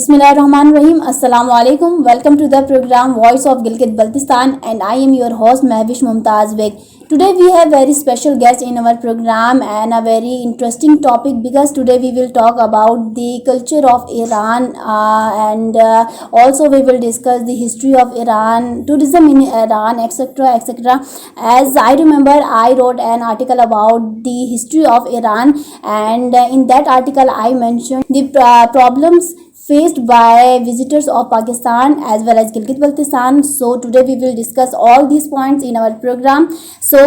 Bismillahirrahmanirrahim. Assalamu alaikum. Welcome to the program Voice of Gilgit Baltistan, and I am your host Mehwish Mumtaz Beg. Today we have very special guest in our program and a very interesting topic, because today we will talk about the culture of Iran, and also we will discuss the history of Iran, tourism in Iran, etc, etc. As I remember, I wrote an article about the history of Iran, and in that article I mentioned the problems faced by visitors of Pakistan as well as Gilgit Baltistan. So today we will discuss all these points in our program. So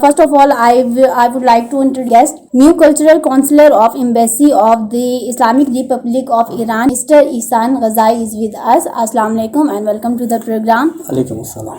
first of all, I would like to introduce new cultural counselor of Embassy of the Islamic Republic of Iran, Mr. Ihsan Ghazai is with us. Assalamu alaikum and welcome to the program. Alaikum assalam.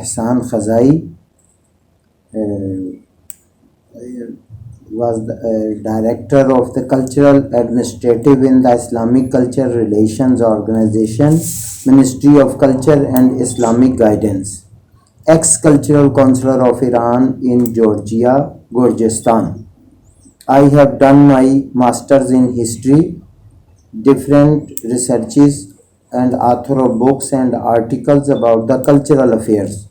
ihsan ghazai. Was the director of the cultural administrative in the Islamic Culture Relations Organization, Ministry of Culture and Islamic Guidance, ex-cultural counselor of Iran in Georgia, Gurjistan. I have done my masters in history, different researches, and author of books and articles about the cultural affairs.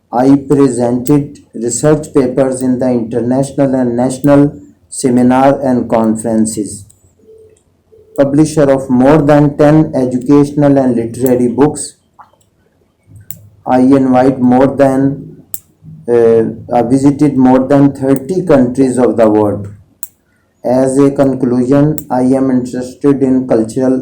I presented research papers in the international and national seminar and conferences. Publisher of more than 10 educational and literary books. I visited more than 30 countries of the world. As a conclusion, I am interested in cultural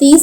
30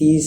30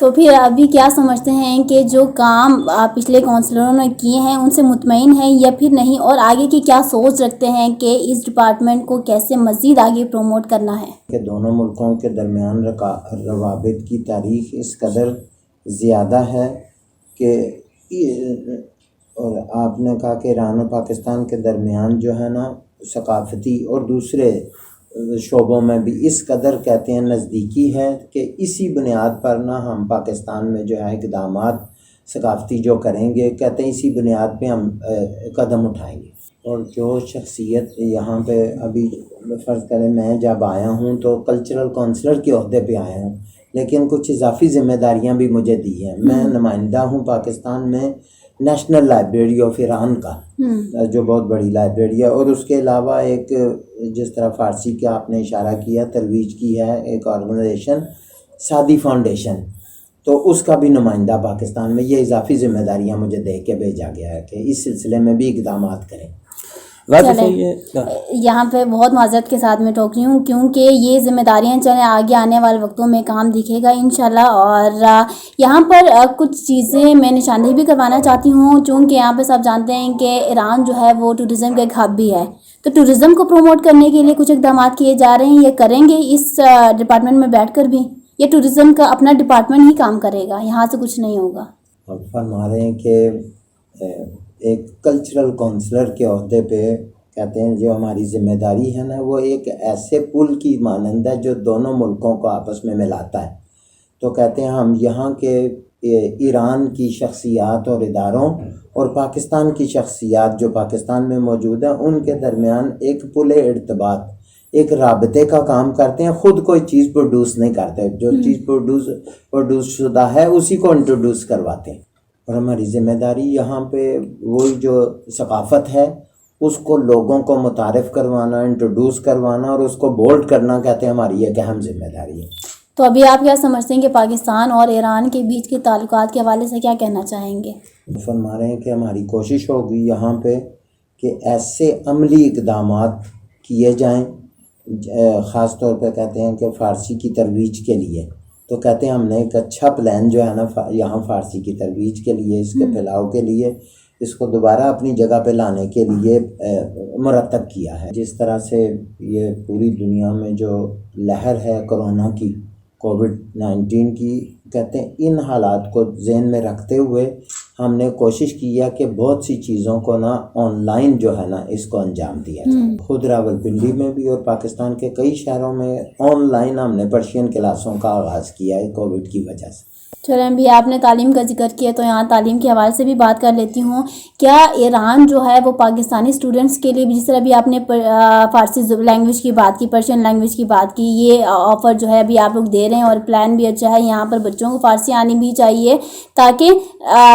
تو پھر ابھی کیا سمجھتے ہیں کہ جو کام پچھلے کونسلروں نے کیے ہیں ان سے مطمئن ہیں یا پھر نہیں، اور آگے کی کیا سوچ رکھتے ہیں کہ اس ڈپارٹمنٹ کو کیسے مزید آگے پروموٹ کرنا ہے؟ کہ دونوں ملکوں کے درمیان روابط کی تاریخ اس قدر زیادہ ہے کہ اور آپ نے کہا کہ ایران اور پاکستان کے درمیان جو ہے نا ثقافتی اور دوسرے شعبوں میں بھی اس قدر کہتے ہیں نزدیکی ہے کہ اسی بنیاد پر نا ہم پاکستان میں جو ہے اقدامات ثقافتی جو کریں گے، کہتے ہیں اسی بنیاد پہ ہم قدم اٹھائیں گے۔ اور جو شخصیت یہاں پہ ابھی فرض کریں میں جب آیا ہوں تو کلچرل کونسلر کے عہدے پہ آیا ہوں، لیکن کچھ اضافی ذمہ داریاں بھی مجھے دی ہیں۔ میں نمائندہ ہوں پاکستان میں نیشنل لائبریری آف ایران کا، جو بہت بڑی لائبریری ہے، اور اس کے علاوہ ایک جس طرح فارسی کا آپ نے اشارہ کیا ترویج کی ہے ایک آرگنائزیشن سعدی فاؤنڈیشن، تو اس کا بھی نمائندہ پاکستان میں۔ یہ اضافی ذمہ داریاں مجھے دے کے بھیجا گیا ہے کہ اس سلسلے میں بھی اقدامات کریں۔ یہاں پہ بہت معذرت کے ساتھ میں ٹوک رہی ہوں کیونکہ یہ ذمہ داریاں چلیں آگے آنے والے وقتوں میں کام دکھے گا انشاءاللہ۔ اور یہاں پر کچھ چیزیں میں نشاندہی بھی کروانا چاہتی ہوں، چونکہ یہاں پہ سب جانتے ہیں کہ ایران جو ہے وہ ٹورزم کا ایک ہب بھی ہے، تو ٹورزم کو پروموٹ کرنے کے لیے کچھ اقدامات کیے جا رہے ہیں، یہ کریں گے اس ڈپارٹمنٹ میں بیٹھ کر بھی، یہ ٹورزم کا اپنا ڈپارٹمنٹ ہی کام کرے گا، یہاں سے کچھ نہیں ہوگا؟ اور فرما رہے ہیں کہ ایک کلچرل کونسلر کے عہدے پہ کہتے ہیں جو ہماری ذمہ داری ہے نا وہ ایک ایسے پل کی مانند ہے جو دونوں ملکوں کو آپس میں ملاتا ہے۔ تو کہتے ہیں ہم یہاں کے ایران کی شخصیات اور اداروں اور پاکستان کی شخصیات جو پاکستان میں موجود ہیں ان کے درمیان ایک پل ارتباط، ایک رابطے کا کام کرتے ہیں۔ خود کوئی چیز پروڈیوس نہیں کرتے، جو چیز پروڈیوس شدہ ہے اسی کو انٹروڈیوس کرواتے ہیں۔ اور ہماری ذمہ داری یہاں پہ وہی جو ثقافت ہے اس کو لوگوں کو متعارف کروانا، انٹروڈیوس کروانا اور اس کو بولڈ کرنا، کہتے ہیں ہماری ایک اہم ذمہ داری ہے۔ تو ابھی آپ کیا سمجھتے ہیں کہ پاکستان اور ایران کے بیچ کے تعلقات کے حوالے سے کیا کہنا چاہیں گے؟ فرما رہے ہیں کہ ہماری کوشش ہوگی یہاں پہ کہ ایسے عملی اقدامات کیے جائیں، خاص طور پہ کہتے ہیں کہ فارسی کی ترویج کے لیے، تو کہتے ہیں ہم نے ایک اچھا پلان جو ہے نا یہاں فارسی کی ترویج کے لیے، اس کے پھیلاؤ کے لیے، اس کو دوبارہ اپنی جگہ پہ لانے کے لیے مرتب کیا ہے۔ جس طرح سے یہ پوری دنیا میں جو لہر ہے کرونا کی، کووڈ-19 کی، کہتے ہیں ان حالات کو ذہن میں رکھتے ہوئے ہم نے کوشش کی ہے کہ بہت سی چیزوں کو نا آن لائن جو ہے نا اس کو انجام دیا جائے۔ خود راولپنڈی میں بھی اور پاکستان کے کئی شہروں میں آن لائن ہم نے پرشین کلاسوں کا آغاز کیا ہے کووڈ کی وجہ سے۔ چلیں بھی آپ نے تعلیم کا ذکر کیا تو یہاں تعلیم کے حوالے سے بھی بات کر لیتی ہوں۔ کیا ایران جو ہے وہ پاکستانی اسٹوڈنٹس کے لیے بھی، جس طرح بھی آپ نے فارسی لینگویج کی بات کی، پرشین لینگویج کی بات کی، یہ آفر جو ہے ابھی آپ لوگ دے رہے ہیں اور پلان بھی اچھا ہے، یہاں پر بچوں کو فارسی آنی بھی چاہیے تاکہ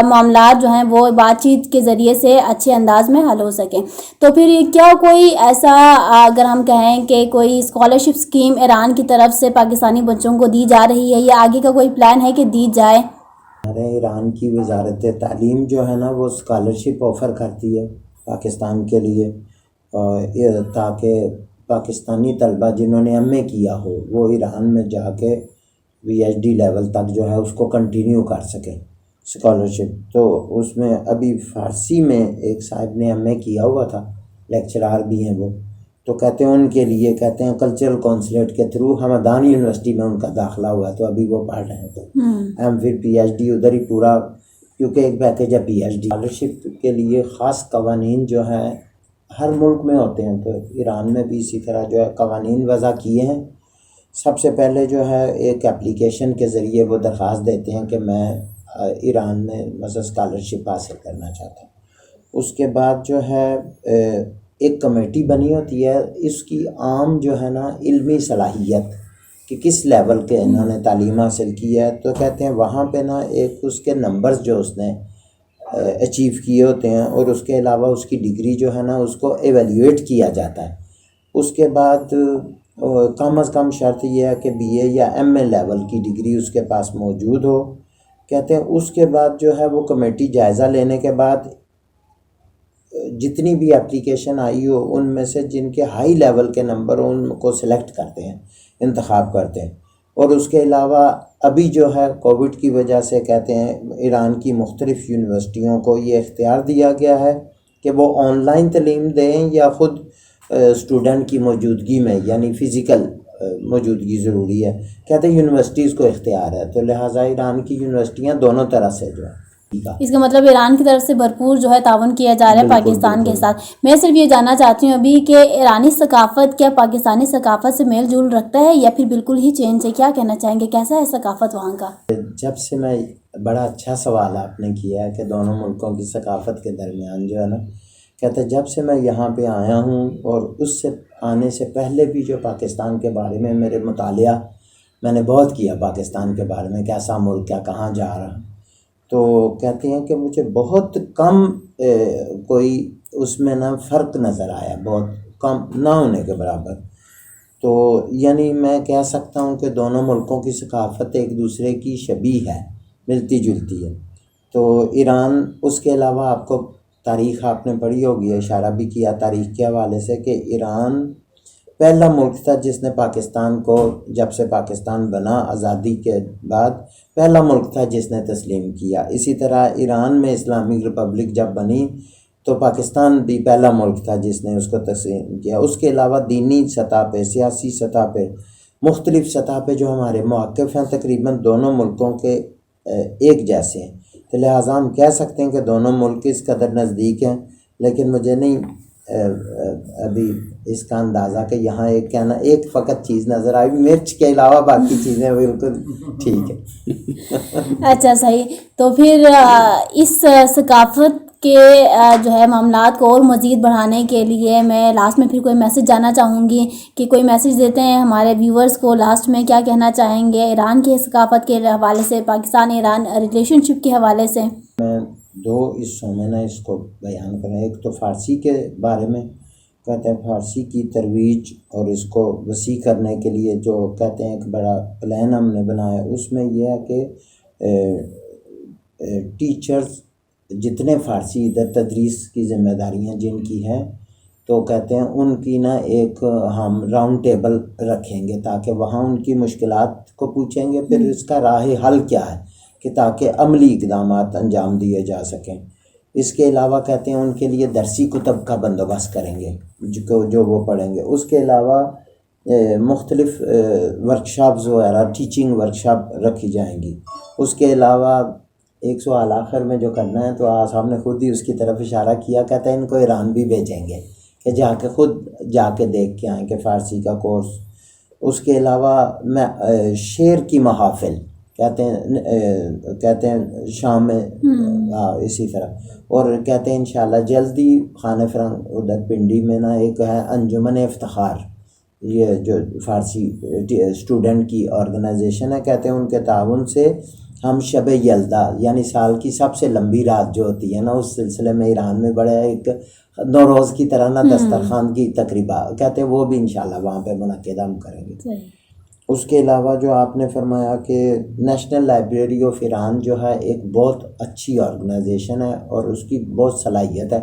معاملات جو ہیں وہ بات چیت کے ذریعے سے اچھے انداز میں حل ہو سکیں۔ تو پھر کیا کوئی ایسا اگر ہم کہیں کہ کوئی اسکالرشپ اسکیم ایران کی طرف سے پاکستانی بچوں کو دی جا رہی ہے یا آگے کا کوئی پلان ہے کہ دی جائے؟ ہمارے ایران کی وزارت تعلیم جو ہے نا وہ اسکالرشپ آفر کرتی ہے پاکستان کے لیے، تاکہ پاکستانی طلبہ جنہوں نے ایم اے کیا ہو وہ ایران میں جا کے پی ایچ ڈی لیول تک جو ہے اس کو کنٹینیو کر سکیں اسکالرشپ۔ تو اس میں ابھی فارسی میں ایک صاحب نے ایم اے کیا ہوا تھا، لیکچرار بھی ہیں وہ، تو کہتے ہیں ان کے لیے کہتے ہیں کلچرل کونسلیٹ کے تھرو ہمدان یونیورسٹی میں ان کا داخلہ ہوا ہے، تو ابھی وہ پڑھ رہے ہیں، تو ہم پھر پی ایچ ڈی ادھر ہی پورا، کیونکہ ایک پیکیج ہے پی ایچ ڈی۔ اسکالرشپ کے لیے خاص قوانین جو ہیں ہر ملک میں ہوتے ہیں، تو ایران میں بھی اسی طرح جو ہے قوانین وضع کیے ہیں۔ سب سے پہلے جو ہے ایک اپلیکیشن کے ذریعے وہ درخواست دیتے ہیں کہ میں ایران میں مثلا اسکالرشپ حاصل کرنا چاہتا ہوں۔ اس کے بعد جو ہے ایک کمیٹی بنی ہوتی ہے، اس کی عام جو ہے نا علمی صلاحیت کہ کس لیول کے انہوں نے تعلیم حاصل کی ہے، تو کہتے ہیں وہاں پہ نا ایک اس کے نمبرز جو اس نے اچیو کیے ہوتے ہیں اور اس کے علاوہ اس کی ڈگری جو ہے نا اس کو ایویلیویٹ کیا جاتا ہے۔ اس کے بعد کم از کم شرط یہ ہے کہ بی اے یا ایم اے لیول کی ڈگری اس کے پاس موجود ہو۔ کہتے ہیں اس کے بعد جو ہے وہ کمیٹی جائزہ لینے کے بعد جتنی بھی اپلیکیشن آئی ہو ان میں سے جن کے ہائی لیول کے نمبر ہوں ان کو سلیکٹ کرتے ہیں، انتخاب کرتے ہیں۔ اور اس کے علاوہ ابھی جو ہے کووڈ کی وجہ سے کہتے ہیں ایران کی مختلف یونیورسٹیوں کو یہ اختیار دیا گیا ہے کہ وہ آن لائن تعلیم دیں یا خود اسٹوڈنٹ کی موجودگی میں، یعنی فزیکل موجودگی ضروری ہے. کہتے ہیں یونیورسٹیز کو اختیار ہے، تو لہٰذا ایران کی یونیورسٹیاں دونوں طرح سے جو ہے. اس کا مطلب ایران کی طرف سے بھرپور جو ہے تعاون کیا جا رہا ہے پاکستان کے ساتھ. میں صرف یہ جاننا چاہتی ہوں ابھی کہ ایرانی ثقافت کیا پاکستانی ثقافت سے میل جول رکھتا ہے یا پھر بالکل ہی چینج ہے؟ کیا کہنا چاہیں گے، کیسا ہے ثقافت وہاں کا؟ جب سے میں بڑا اچھا سوال آپ نے کیا ہے کہ دونوں ملکوں کی ثقافت کے درمیان جو ہے نا، کہتے ہیں جب سے میں یہاں پہ آیا ہوں اور اس سے آنے سے پہلے بھی جو پاکستان کے بارے میں میرے مطالعہ میں نے بہت کیا، پاکستان کے بارے میں کیسا ملک ہے، کہاں جا رہا، تو کہتے ہیں کہ مجھے بہت کم کوئی اس میں نا فرق نظر آیا، بہت کم نہ ہونے کے برابر. تو یعنی میں کہہ سکتا ہوں کہ دونوں ملکوں کی ثقافت ایک دوسرے کی شبیہ ہے، ملتی جلتی ہے. تو ایران، اس کے علاوہ آپ کو تاریخ آپ نے پڑھی ہوگی، اشارہ بھی کیا تاریخ کے حوالے سے کہ ایران پہلا ملک تھا جس نے پاکستان کو، جب سے پاکستان بنا آزادی کے بعد، پہلا ملک تھا جس نے تسلیم کیا. اسی طرح ایران میں اسلامک ریپبلک جب بنی تو پاکستان بھی پہلا ملک تھا جس نے اس کو تسلیم کیا. اس کے علاوہ دینی سطح پہ، سیاسی سطح پہ، مختلف سطح پہ جو ہمارے مواقف ہیں تقریباً دونوں ملکوں کے ایک جیسے ہیں. تو لہٰذا ہم کہہ سکتے ہیں کہ دونوں ملک اس قدر نزدیک ہیں. لیکن مجھے نہیں ابھی اس کا اندازہ کہ یہاں ایک فقط چیز نظر آئی، مرچ کے علاوہ باقی چیزیں بالکل ٹھیک ہے. اچھا، صحیح. تو پھر اس ثقافت کے جو ہے معاملات کو اور مزید بڑھانے کے لیے میں لاسٹ میں پھر کوئی میسج جانا چاہوں گی کہ کوئی میسج دیتے ہیں ہمارے ویورز کو، لاسٹ میں کیا کہنا چاہیں گے ایران کی ثقافت کے حوالے سے، پاکستان ایران ریلیشن شپ کے حوالے سے؟ میں دو حصوں میں اس کو بیان کریں. ایک تو فارسی کے بارے میں کہتے ہیں، فارسی کی ترویج اور اس کو وسیع کرنے کے لیے جو کہتے ہیں ایک بڑا پلان ہم نے بنایا. اس میں یہ ہے کہ ٹیچرز جتنے فارسی ادھر تدریس کی ذمہ داریاں جن کی ہیں، تو کہتے ہیں ان کی نا ایک ہم راؤنڈ ٹیبل رکھیں گے تاکہ وہاں ان کی مشکلات کو پوچھیں گے، پھر اس کا راہ حل کیا ہے کہ تاکہ عملی اقدامات انجام دیے جا سکیں. اس کے علاوہ کہتے ہیں ان کے لیے درسی کتب کا بندوبست کریں گے جو وہ پڑھیں گے. اس کے علاوہ مختلف ورکشاپز وغیرہ، ٹیچنگ ورکشاپ رکھی جائیں گی. اس کے علاوہ ایک سوال آخر میں جو کرنا ہے تو صاحب نے خود ہی اس کی طرف اشارہ کیا، کہتے ہیں ان کو ایران بھی بھیجیں گے کہ خود جا کے دیکھ کے آئیں کہ فارسی کا کورس. اس کے علاوہ میں شعر کی محافل کہتے ہیں شام میں، اسی طرح. اور کہتے ہیں انشاءاللہ جلدی خانہ فرنگ ادھر پنڈی میں نا ایک ہے انجمن افتخار، یہ جو فارسی اسٹوڈنٹ کی آرگنائزیشن ہے. کہتے ہیں ان کے تعاون سے ہم شب یلدا یعنی سال کی سب سے لمبی رات جو ہوتی ہے نا، اس سلسلے میں ایران میں بڑا ایک نوروز کی طرح نا دسترخوان کی تقریبا، کہتے ہیں وہ بھی انشاءاللہ وہاں پہ منعقد ہم کریں گے. اس کے علاوہ جو آپ نے فرمایا کہ نیشنل لائبریری آف ایران جو ہے ایک بہت اچھی آرگنائزیشن ہے اور اس کی بہت صلاحیت ہے.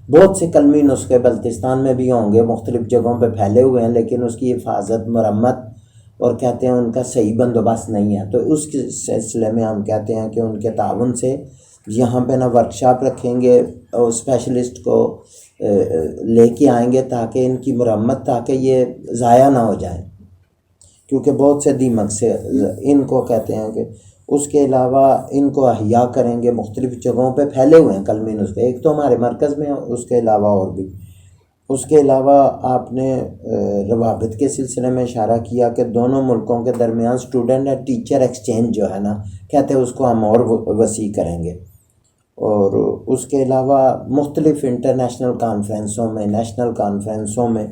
بہت سے کلمی نسخے بلتستان میں بھی ہوں گے، مختلف جگہوں پہ پھیلے ہوئے ہیں، لیکن اس کی حفاظت، مرمت اور کہتے ہیں ان کا صحیح بندوبست نہیں ہے. تو اس کے سلسلے میں ہم کہتے ہیں کہ ان کے تعاون سے یہاں پہ نا ورکشاپ رکھیں گے اور اسپیشلسٹ کو لے کے آئیں گے تاکہ ان کی مرمت، تاکہ یہ ضائع نہ ہو جائیں، کیونکہ بہت سے دیمک سے ان کو کہتے ہیں کہ. اس کے علاوہ ان کو احیاء کریں گے، مختلف جگہوں پہ پھیلے ہوئے ہیں کلمی نسخے، ایک تو ہمارے مرکز میں، اس کے علاوہ اور بھی. اس کے علاوہ آپ نے روابط کے سلسلے میں اشارہ کیا کہ دونوں ملکوں کے درمیان اسٹوڈنٹ اور ٹیچر ایکسچینج جو ہے نا، کہتے ہیں اس کو ہم اور وسیع کریں گے. اور اس کے علاوہ مختلف انٹرنیشنل کانفرنسوں میں، نیشنل کانفرنسوں میں،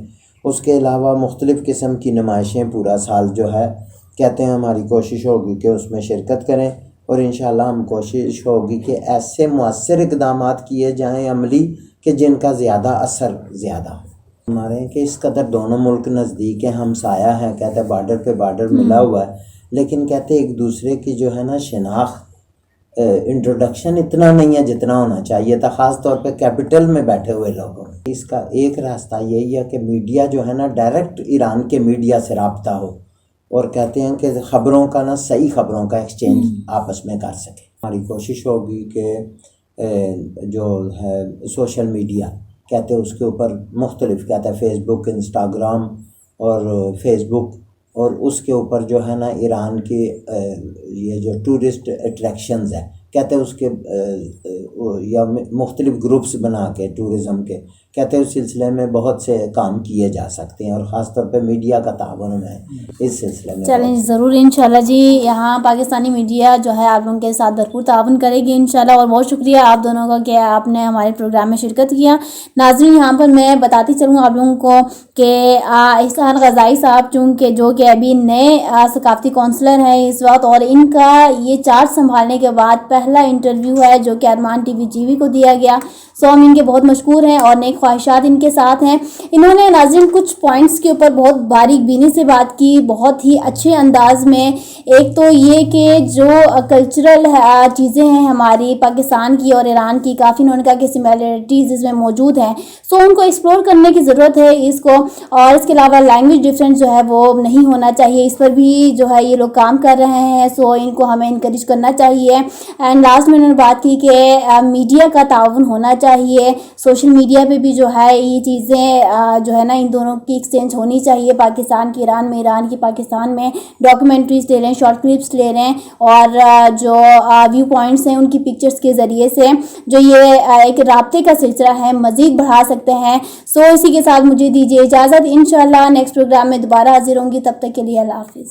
اس کے علاوہ مختلف قسم کی نمائشیں پورا سال جو ہے، کہتے ہیں ہماری کوشش ہوگی کہ اس میں شرکت کریں. اور انشاءاللہ ہم کوشش ہوگی کہ ایسے مؤثر اقدامات کیے جائیں عملی کہ جن کا زیادہ اثر زیادہ ہو. ہمارے کہ اس قدر دونوں ملک نزدیک ہیں، ہمسایہ ہیں، کہتے ہیں بارڈر پہ بارڈر ملا ہوا ہے، لیکن کہتے ہیں ایک دوسرے کی جو ہے نا شناخت، انٹروڈکشن اتنا نہیں ہے جتنا ہونا چاہیے تھا، خاص طور پہ کیپٹل میں بیٹھے ہوئے لوگوں میں. اس کا ایک راستہ یہی ہے کہ میڈیا جو ہے نا ڈائریکٹ ایران کے میڈیا سے رابطہ ہو اور کہتے ہیں کہ خبروں کا نا صحیح خبروں کا ایکسچینج آپس میں کر سکیں. ہماری کوشش ہوگی کہ جو ہے سوشل میڈیا کہتے ہیں اس کے اوپر مختلف کہتے ہیں فیس بک، انسٹاگرام اور فیس بک، اور اس کے اوپر جو ہے نا ایران کی یہ جو ٹورسٹ اٹریکشنز ہیں کہتے ہیں اس کے یا مختلف گروپس بنا کے ٹورزم کے کہتے ہیں اس سلسلے میں بہت سے کام کیے جا سکتے ہیں، اور خاص طور پہ میڈیا کا تعاون ہے اس سلسلے میں. چلیں ضرور انشاءاللہ جی. یہاں پاکستانی میڈیا جو ہے آپ لوگوں کے ساتھ بھرپور تعاون کرے گی انشاءاللہ. اور بہت شکریہ آپ دونوں کا کہ آپ نے ہمارے پروگرام میں شرکت کیا. ناظرین یہاں پر میں بتاتی چلوں آپ لوگوں کو کہ احسان غزائی صاحب چونکہ جو کہ ابھی نئے ثقافتی کونسلر ہیں اس وقت، اور ان کا یہ چارج سنبھالنے کے بعد پہلا انٹرویو ہے جو کہ ارمان ٹی وی جی وی کو دیا گیا. سو ہم ان کے بہت مشکور ہیں اور نیک خواہشات ان کے ساتھ ہیں. انہوں نے ناظرین کچھ پوائنٹس کے اوپر بہت باریک بینی سے بات کی، بہت ہی اچھے انداز میں. ایک تو یہ کہ جو کلچرل چیزیں ہیں ہماری پاکستان کی اور ایران کی، کافی انہوں نے کہا کہ سملیرٹیز اس میں موجود ہیں، سو ان کو ایکسپلور کرنے کی ضرورت ہے اس کو. اور اس کے علاوہ لینگویج ڈفرینس جو ہے وہ نہیں ہونا چاہیے، اس پر بھی جو ہے یہ لوگ کام کر رہے ہیں، سو ان کو ہمیں انکریج کرنا چاہیے. اینڈ لاسٹ میں انہوں نے بات کی کہ میڈیا کا تعاون ہونا چاہیے. سوشل میڈیا پہ بھی جو ہے یہ چیزیں جو ہے نا ان دونوں کی ایکسچینج ہونی چاہیے، پاکستان کی ایران میں، ایران کی پاکستان میں. ڈاکیومنٹریز لے رہے ہیں، شارٹ کلپس لے رہے ہیں، اور جو ویو پوائنٹس ہیں ان کی پکچرز کے ذریعے سے جو یہ ایک رابطے کا سلسلہ ہے مزید بڑھا سکتے ہیں. سو اسی کے ساتھ مجھے دیجیے اجازت. انشاءاللہ نیکسٹ پروگرام میں دوبارہ حاضر ہوں گی، تب تک کے لیے اللہ حافظ.